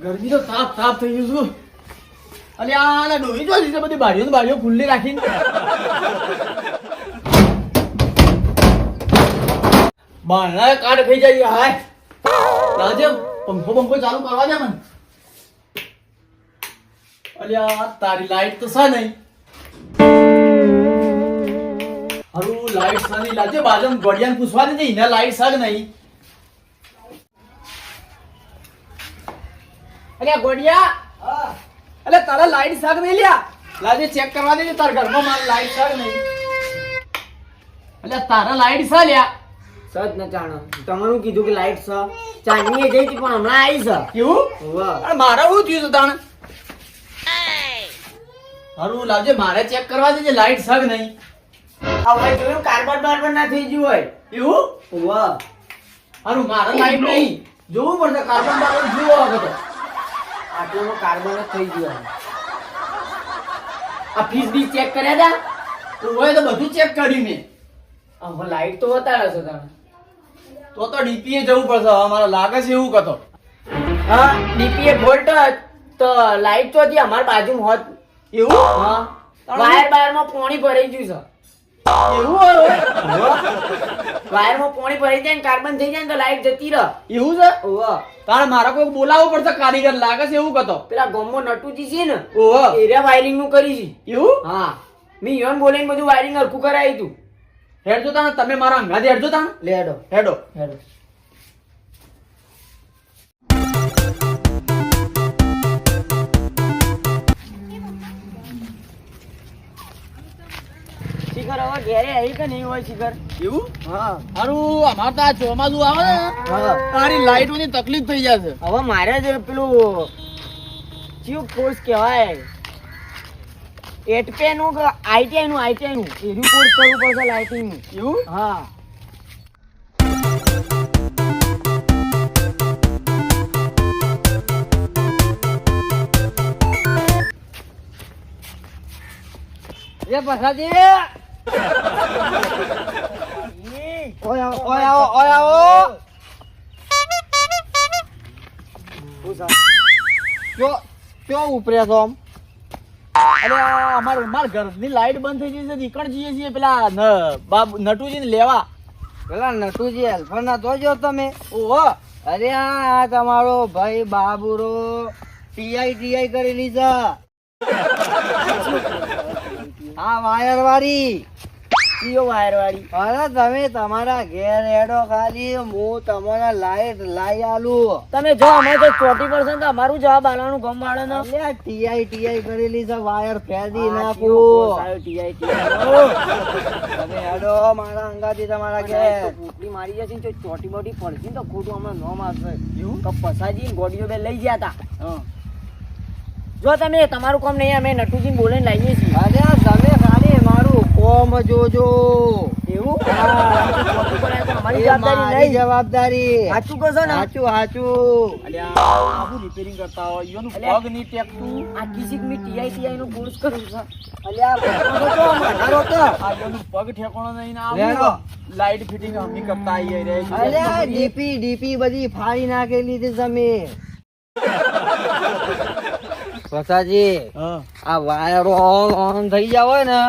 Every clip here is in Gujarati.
ગરમી તો તાપ તાપ થઈ ગયું છું. અલ્યા ડોહી જો છે બધી બારીઓ ખુલ્લી રાખીને. બારણા કાઢ થઈ જાય. હાય લાવજે પંખો ચાલુ કરવા દે મને. અલ્યા તારી લાઈટ તો છે નહીં. હારું લાઈટ છે નહીં. લાવજે બાજુ ગોડિયાને પૂછવા દે એને લાઈટ છે નહીં. અલ્યા ગોડિયા અલે તારા લાઈટ સાગ નહીં લ્યા. લાજે ચેક કરવા દેજે તારા ઘરમાં મારી લાઈટ સાગ નહીં. અલે તારા લાઈટ સા લ્યા. સજ ન જાણો તમારું કીધું કે લાઈટ છે ચાંદની જઈ હતી પણ હમણાં આવી છે. કેવું? વાહ અરે મારા શું થયું છે તાણ? હારું લાવજે મારે ચેક કરવા દેજે લાઈટ સાગ નહીં. આ ભાઈ જોયું કાર્બન બાર્બન ના થઈ ગયું હોય. એવું? વાહ હારું મારે લાઈટ નહીં જોવું પડશે. કાર્બન બાર્બન જોવો વખત આટલામાં કાર્બન જ થઈ ગયું. આ ફીસ બી ચેક કર્યા તા હોય તો બધું ચેક કર્યું મેં. હવે લાઈટ તો બતાડે છે તમે. તો ડીપીએ જવું પડશે. હવે મારે લાગે છે એવું કતો. હા ડીપીએ વોલ્ટ તો લાઈટ તો હતી અમારી બાજુમાં હોત. એવું? હા વાયરમાં પાણી ભરાઈ ગયું છે. એવું હોય? વાયરમાં પાણી ભરાઈ જાય ને કાર્બન થઈ જાય ને તો લાઈટ જતી રહે. એવું છે? ઓહો તારે મારા કોઈ બોલાવવું પડશે કારીગર. લાગે છે એવું કતો. પેલા ગામમાં નટુજી છે ને ઓહો એરિયા વાયરિંગ નું કરી છે. એવું? હા મેં યોન બોલીને બધું વાયરિંગ હરખું કરાવી તું. હેડજો તાને તમે મારા અંગાથી હેડજો તાને. લે હેડો હેડો. હેડો. શિખર હવે ઘેરે આવી કે નહીં હોય શિખર? એવું? હા હારું અમાર તો આ ચોમાસું આવે ને હા તારી લાઈટોની તકલીફ થઈ જશે. હવે મારે જ પેલું ચિયું કોર્સ કહેવાય એટપે નું કે આઈટીઆઈ નું એનું કોર્સ કરવું પડશે લાઇટિંગ નું. એવું? હા એ પછાજી ઓય આવો ક્યો ઉપર્યા છો આમ? અરે અમાર ઘરની લાઈટ બંધ થઈ ગઈ છે. નીકળ જઈએ છીએ પેલા નટુજીને લેવા. પેલા નટુજી હેલ્પર ના તો જો તમે. ઓહો અરે આ તમારો ભાઈ બાબુરો ટીઆઈ કરેલી છે. આ વાયર વાળી. કયો વાયર વાળી? અરે તમે તમારા ઘેર હેડો ખાલી હું તમારા લાઈટ લાઈ આલું. તમે જો અમે તો 40% તો અમારું જવાબ આલવાનું ગમ વાળો ને. ટીઆઈ કરેલી છે વાયર ફેદી નાખું. તમે હેડો મારા અંગાથી તમારા ઘેર. પૂટલી મારી જશે તો ચોટી બોટી પડશે તો ખોટું હમણાં નો મારશે. એવું તો પસાજી ગોડીઓ બે લઈ ગયા તા. જો તમે તમારું કામ નહીં અમે નટુજી બોલીને લાવીએ છીએ. અરે તમે ખાલી મારું કોમ જોજો. એવું? અમારી જવાબદારી. સાચું કહો છો ને? સાચું. અલ્યા આવું રિપેરિંગ કરતા હોય ઈયોનું પગ ની ટેકતું. આ કિસિક મી ટીઆઈ નું કોર્સ કરું છું. આ ઈયોનું પગ ઠેકાણો નહીં ને આવું લાઈટ ફિટિંગ અમે કરતા આઈએ રે. અલ્યા ડીપી બધી ફાડી નાખેલી છે તમે. પસાજી આ વાયર ઓન થઈ જાય હોય ને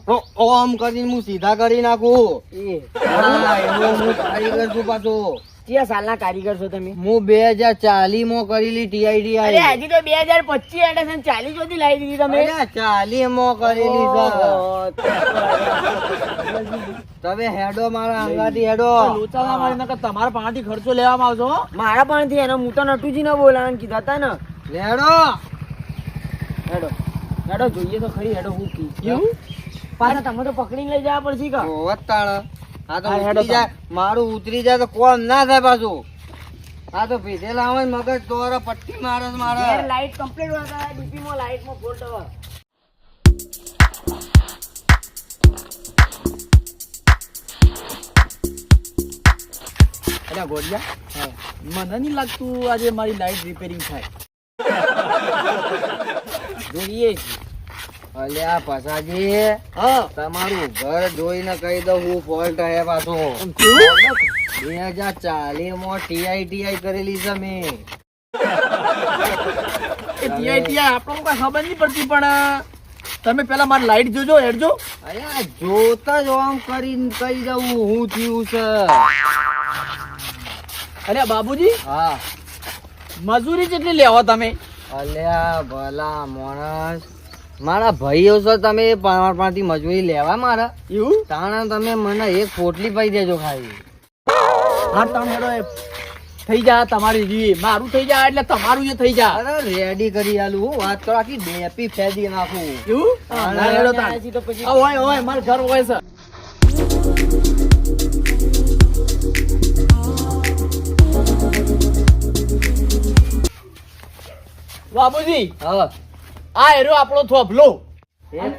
તો ઓમ કરીને હું સીધા કરી નાખું. હું કારીગર છું પાછો. કયા સાલના કારીગર છો તમે? હું 2040 માં કરેલી ટીઆઈડી. અરે હજી તો 2025 એટલે 40 સુધી લાવી દીધી તમે. 40 માં કરેલી છે. તમે હેડો મારા અંગાથી હેડો. લોચાલા મારી નકર તમારા પાસેથી ખર્ચો લેવામાં આવજો. મારા પાસેથી એનો હું તો નટુજી ને બોલાવાનું કીધા હતા ને. હેડો જોઈએ તો ખરી. હેડો હું કી પાછા તમે તો પકડીને લઈ જવા પડશે કે? આ તો ઉતરી જાય મારું ઉતરી જાય તો કોમ ના થાય પાછું. આ તો ભીધેલા આવે મગજ દોરા પટ્ટી મારે લાઈટ કમ્પ્લીટ હોય ડીપી માં લાઈટ માં ફોલ્ટ હોય. અલ્યા ગોડિયા મને નહીં લાગતું આજે મારી લાઈટ રિપેરિંગ થાય. જોઈએ છીએ. અલ્યા પસાજી હા તમારું ઘર જોઈને કહી દઉં હું ફોલ્ટ હે પાછો. 2040 માં ટીઆઈ કરેલી છે મેં. ટીઆઈ આપણને કોઈ ખબર નહીં પડતી પણ તમે પેલા મારી લાઈટ જોજો હેડજો. અલ્યા જોતા જ ઓમ કરીને કહી દઉં હું થયું છે. અરે બાબુજી હા મજૂરી કેટલી લેવો તમે? અલ્યા ભલા માણસ, મારા ભાઈઓ છો તમે પાથી મજૂરી લેવા મારા એવું? તાણા તમે મને એક પોટલી પાઈ દેજો ખાલી. હા તમે હેડો થઈ જા તમારી રી મારું થઈ જા એટલે તમારું એ થઈ જા. અરે રેડી કરી આલું હું વાત કરો આખી ડેપી ફેદી નાખું. એવું? હા હેડો તાણ. ઓય ઓય મારું ઘર હોય છે. બાબુજી હા આ હેરો આપણો થોભલો એમ?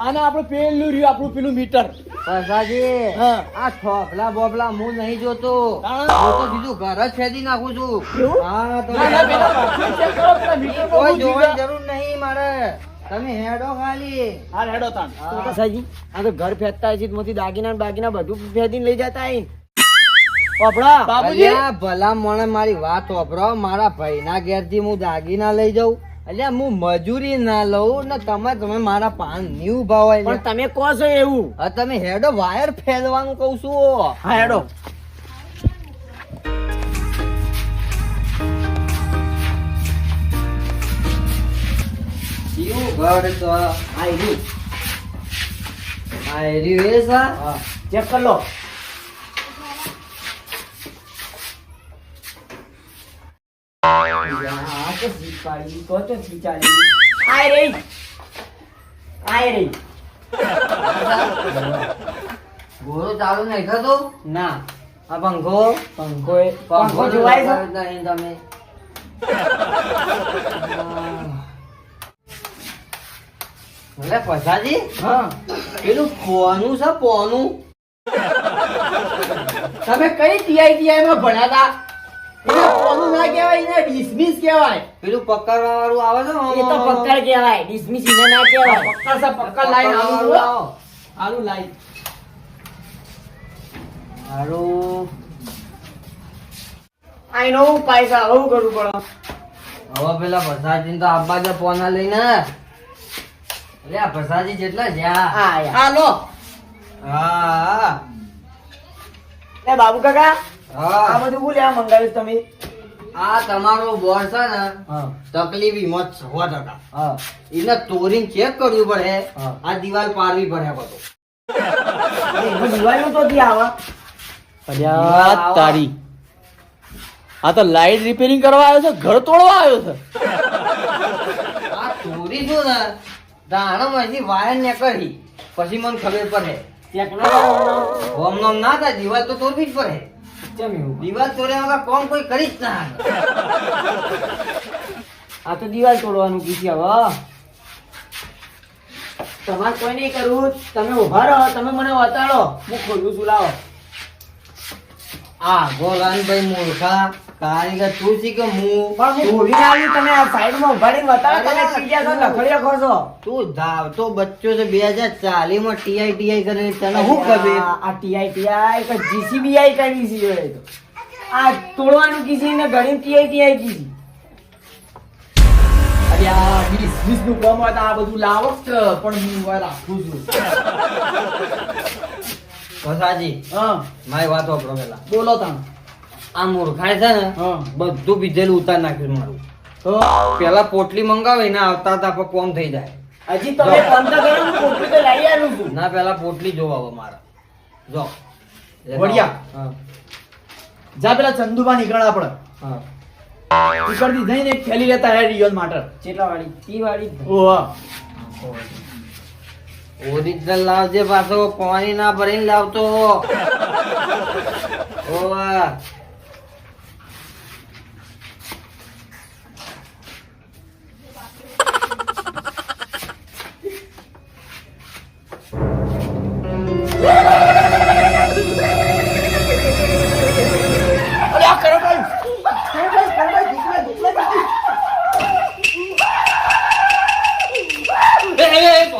અને આપણું પેલું રહ્યું આપણું પેલું મીટર. પ્રસાદજી હા. આ થોપલા બોપલા હું નહીં જોતો, તાણા? હું તો બીજું ઘર જ ફેદી નાખું છું. એવું? હા તો ના, ના, પેલા બાથરૂમ check કરો, પેલા મીટર બહુ કોઈ જીગા. જોવાની જરૂર નહીં મારે, તમે હેડો ખાલી. હા હેડો તાણ. પ્રસાદજી આ તો ઘર ફેંકતા છે માંથી દાગીના બાગીના બધું ફેદીને લઈ જતા અહીં. ઓપડા બાબુજી અલ્યા ભલા મને મારી વાત વાપરો, મારા ભાઈના ઘેરથી હું દાગીના લઈ જાઉં, અલ્યા હું મજૂરી ના લઉં ને તમે મારા પાન ની ઉભા હોય પણ તમે કહો છો એવું. હા તમે હેડો વાયર ફેરવાનું કહું છું. હા હેડો. કેવું ઘર તો આયરું એ સા. હા ચેક કર લો. ઘોડો ચાલુ નહીં થતો ના આ પંખો પંખો જોવાય છે? નહીં તમે ભલે પછાજી હા પેલું પોનું છે પોનું તમે કઈ ટીઆઈ માં ભણ્યા હતા? એને કોનું ના કહેવાય, એને ડિસમિસ કહેવાય. પેલું પકડવા વાળું આવે છે ને, એ તો પક્કડ કહેવાય, ડિસમિસ એને ના કહેવાય. પક્કા સા પક્કા લાઈન આલુ પકડવા આવો. વાળું. આલુ લાઈન. હારું આ એનો ઉપાય છે, આવું કરવું પડે. હવે પેલા ભસાજી તો આબા જ પોના લઈને એટલે આ ભસાજી જેટલા જ્યાં આ આયા. આ લો. હા એ બાબુ કાકા આ હા બધું શું લેવા મંગાવ્યું તમે? આ તમારો બોર છે ને હા તકલીફ હિંમત 100%. હા એને તોડીને ચેક કરવું પડે, હા. આ દિવાલ પાડવી પડે બધું. એનો દિવાળીનું તો ત્યાં આવે. અલ્યા તારી આ તો લાઈટ રિપેરિંગ કરવા આવ્યો છે, ઘર તોડવા આવ્યો છે. આ તોડી શું ને દાણામાંથી વાયર નીકળી પછી મને ખબર પડે. ચેક ના કરવાનો. ઓમ નોમ ના થાય, દિવાલ તો તોડવી જ પડે. કેમ એવું? દિવાલ તોડ્યા વગર કોમ કોઈ કરી જ ના શકે. આ તો દિવાલ તોડવાનું કીધી હવે. તમારે કોઈ નહીં કરવું, તમે ઉભા રહો, તમે મને બતાડો, હું ખોલું છું, લાવો. આ ગોલાનભાઈ મૂર્ખા કારીગર તું શી કે હું પણ હું ખોલીને આવ્યું, તમે આ સાઈડમાં ઉભા રહીને બતાડો, તમે ત્રીજા છો, લખડીઓ ખો છો. તું ધાવતો બચ્ચો છે 2040 માં ટીઆઈ કરે તને શું ખબર? આ ટીઆઈ કે જીસીબીઆઈ કરી છે જોડે તો. આ તોડવાનું કીધી ને ઘડીને ટીઆઈ કીધી. અલ્યા ડિસમિસ નું કામ હોય તો આ બધું લાવો જ છે, પણ હું હવે રાખું છું. ભસાજી હા મારી વાત વાપરો પેલા. બોલો તાણ. આ મૂર્ખાય છે ને હા બધું બીજેલું ઉતાર નાખ્યું મારું. તો પેલા પોટલી મંગાવી ને આવતા હતા પણ કોમ થઈ જાય. હજી તમે પંદર ગરમ કોટલી તો લઈ આવ્યું છું. ના પેલા પોટલી જોવા હવે મારા જો વડિયા. હા જા પેલા ચંદુબા નીકળ આપણે હા નીકળતી જઈને એક થેલી લેતા હે રિયલ માટે. ચેટલા વાળી? 30 વાળી જ. ઓહ ઓરિજિનલ લાવજે, પાછો પાણી ના ભરીને લાવતો. ઓવા અલ્યા કરો ભાઈ.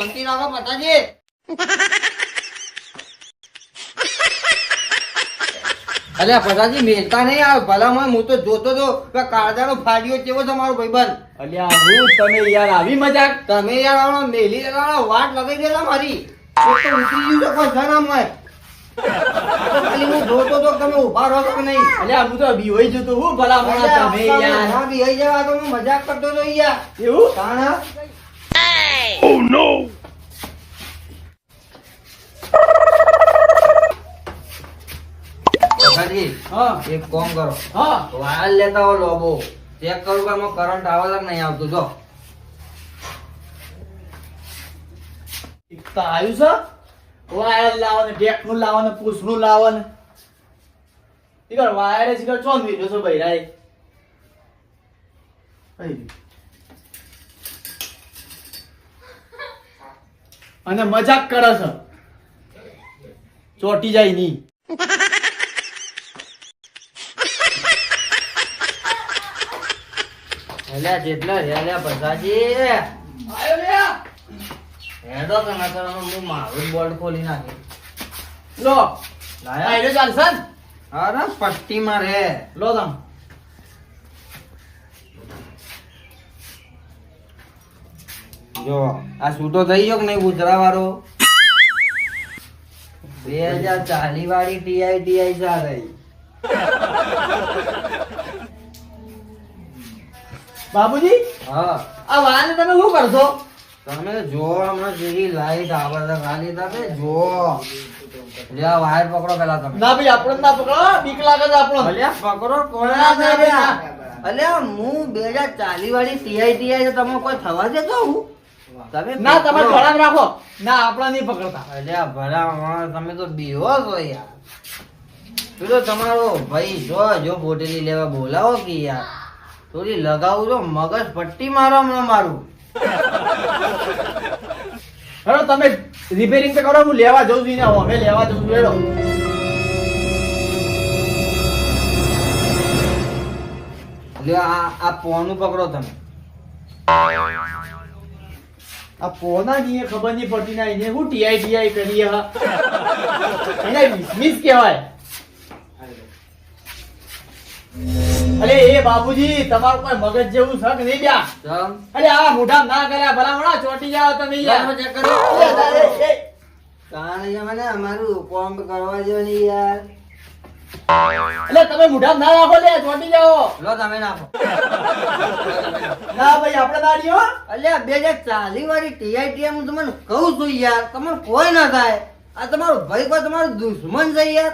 શાંતિ રાખો પતાજી. અલ્યા પ્રસાદજી મેલતા નહીં આવે ભલામાં હું તો જોતો તો કે કાળજાનો ફાડ્યો કેવો તમારો ભાઈબંધ. અલ્યા હું તમે યાર આવી મજાક. તમે યાર આવો મેલી દેવાનો વાટ લગાઈ દેલા મારી. એક તો ઉતરી ગયું છે કોઈ જનામાં. ખાલી હું જોતો તો તમે ઉભા રહો કે નહીં. અલ્યા હું તો બીવાઈ જતો હું ભલા મોણા તમે યાર. હા બી જવા તો હું મજાક કરતો તો યાર. એવું તાણા પ્રસાદજી, હા એક કામ કરો હા વાયર લેતા હો લોબો ચેક કરું કે આમાં કરંટ આવે છે કે નહીં આવતું. જો એક તો આવ્યું છે વાયર લાવો ને ટેકનું લાવો ને પૂછનું લાવો ને ઈગર વાયર ઈગર ચોન વીજો છો બૈરાય. અને મજાક કરે છે ચોટી જાય ની. અલ્યા જેટલા રહ્યા પ્રસાદજી આયો લે હેડો કે ના તો હું મારું બોર્ડ ખોલી નાખી. લો લાયા આયરો ચાલશે ને? અરે પટ્ટીમાં રે. લો તમ જો આ છૂટો થઈ ગયો કે નહીં ગુજરા વાળો 2040 વાળી ટીઆઈ ચાલે. બાબુજી હા આ વાયર તમે શું કરશો? તમે જો હમણાં જેવી લાઈટ આવે છે ખાલી તમે જો લે આ વાયર પકડો પેલા તમે. ના ભાઈ આપણને ના પકડો બીક લાગે છે આપણને. અલ્યા પકડો કોના છે અલ્યા? અલ્યા હું 2040 વાળી ટીઆઈ છે તમે કોઈ થવા દેતો હું? તમે ના તમે ધોળામ રાખો ના આપણા નહીં પકડતા. અલ્યા ભલા તમે તો બીવો છો યાર. પેલો તમારો ભાઈ જો બોટેલી લેવા બોલાવો કે યાર થોડી લગાવું તો મગજ પટ્ટી મારો હમણાં મારું. હેડો તમે રિપેરિંગ તો કરો હું લેવા જઉં છું ને અમે લેવા જઉં છું. હેડો લ્યો આ પોનું પકડો તમે. આ પોના ની એ ખબર નહીં પડતી ના એને હું ટીઆઈ કરીએ હા એને મિસ કહેવાય. અરે એ બાબુજી તમારું કોઈ મગજ જેવું છે કે નહીં બ્યા? ચમ અરે આ મોઢા ના કર્યા ભલામણા ચોટી જાવ તમે યાર. ચેક કરો. કાન મને અમારું કોમ કરવા દો ને યાર. એટલે તમે મોઢા ના રાખો લે ચોટી જાઓ. લો તમે નાખો. ના ભાઈ આપણે ના રહ્યો. અલ્યા 2040 વાળી ટીઆઈ હું તમને કહું છું યાર તમને કોઈ ના થાય. આ તમારો ભાઈ કોઈ તમારો દુશ્મન છે યાર.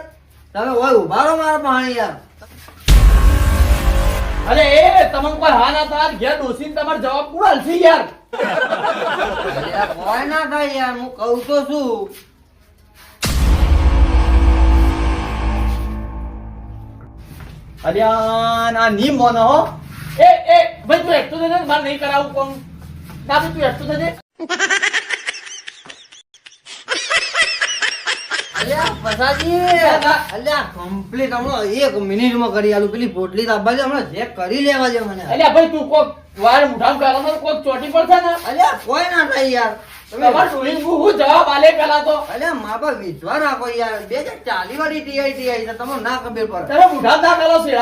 તમે હોય ઉભા રહો મારા પાણી યાર. અરે એ તમને કોઈ હા ના થાય ઘેર ડોસીને તમારે જવાબ પૂરા છે યાર. અલ્યા કોઈ ના થાય યાર હું કહું તો છું. અલ્યા ના ની મોનો હો. એ ભાઈ તું એકતો થજે મારે નહીં કરાવું કોમ. ના ભાઈ તું એકતો થજે. અલ્યા પ્રસાદજી અલ્યા કમ્પ્લીટ હમણાં 1 મિનિટમાં કરી આલું. પેલી પોટલી દાબાજી હમણાં ચેક કરી લેવા દે મને. અલ્યા ભાઈ તું કોક વાર મુઠામ કાઢો કોક ચોટી પડશે ને અલ્યા કોઈ ના થાય યાર. તમાર ટોળીને હું જવાબ આલે પેલા તો. અલ્યા મા બાપ વિશ્વાસ રાખો યાર. 2040 વાળી ટીઆઈ છે તમને ના ખબર પડે. તમે મુઠામ ના કરો છે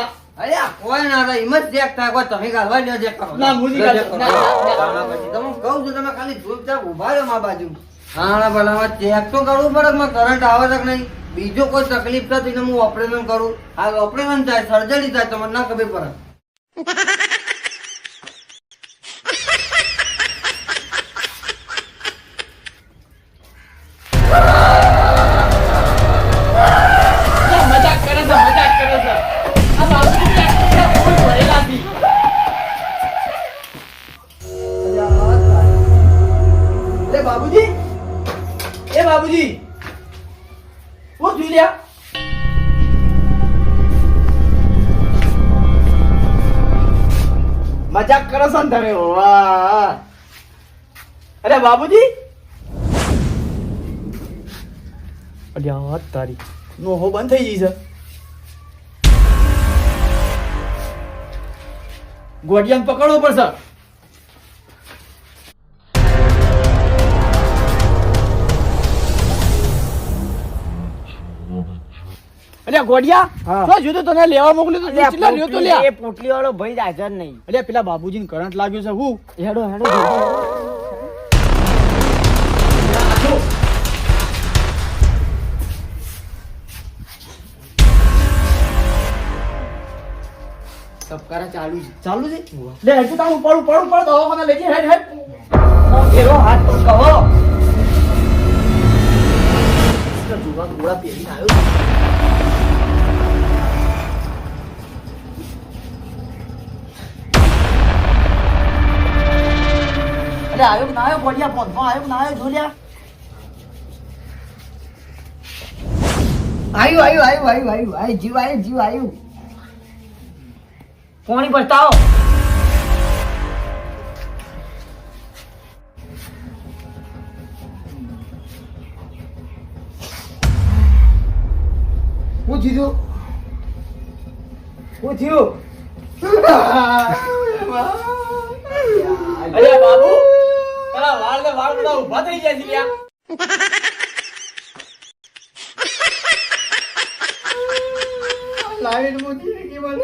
અલ્યા કોઈ ના થાય હિંમત ચેક થાય કોઈ તમે કાઢવા લ્યો ચેક કરો. ના, હું નહીં લ્યો, કાઢતો. check કરો. ના, ના, પછી તમે કહું છું તમે ખાલી ચૂપચાપ ઉભા રહ્યો મા બાજુ. હા ભલા ચેક તો કરવું પડે કે કરંટ આવે છે કે નહીં. બીજો કોઈ તકલીફ થતી ને હું ઓપરેશન કરું. આ ઓપરેશન થાય સર્જરી થાય તમને ના ખબર પડે. મજાક કરે છે આ બાબુજી બી આટલા ફૂલ ભરેલા છે. અરે બાબુજી એ બાબુજી હું જોઈ લ્યા. મજાક કરો છો ને તમે. વાહ અરે બાબુજી અલ્યા તારી નોહો બંધ થઈ ગઈ છે. ગોડિયાને પકડવો પડશે. અલ્યા ગોડિયા હા. તો જોતો તને લેવા મોકલ્યો તો અલ્યા, કેટલા લ્યો તો લ્યા એ પોટલી વાળો ભાઈ જ હાજર નહીં. અલ્યા પેલા બાબુજીને કરંટ લાગ્યો છે હું હેડો હેડો જલ્દી. સબકારા ચાલુ છે લે હેડ તારું પડું દવાખાને લઈ જા હેડ પેલો હાથ તો કહો. જુવા ગોળા પહેરીને આવ્યો અરે આવ્યો કે ના આવ્યો ગોડિયા પોતમાં આવ્યો કે ના આવ્યો જોલ્યા આવ્યું જીવ આવ્યું. પાણી બતાવો. હું જીધું શું થયું? અરે બાબુ પેલા વાળ બધા ઊભા થઈ જાય છે લ્યા લાઈન મૂકી કે મને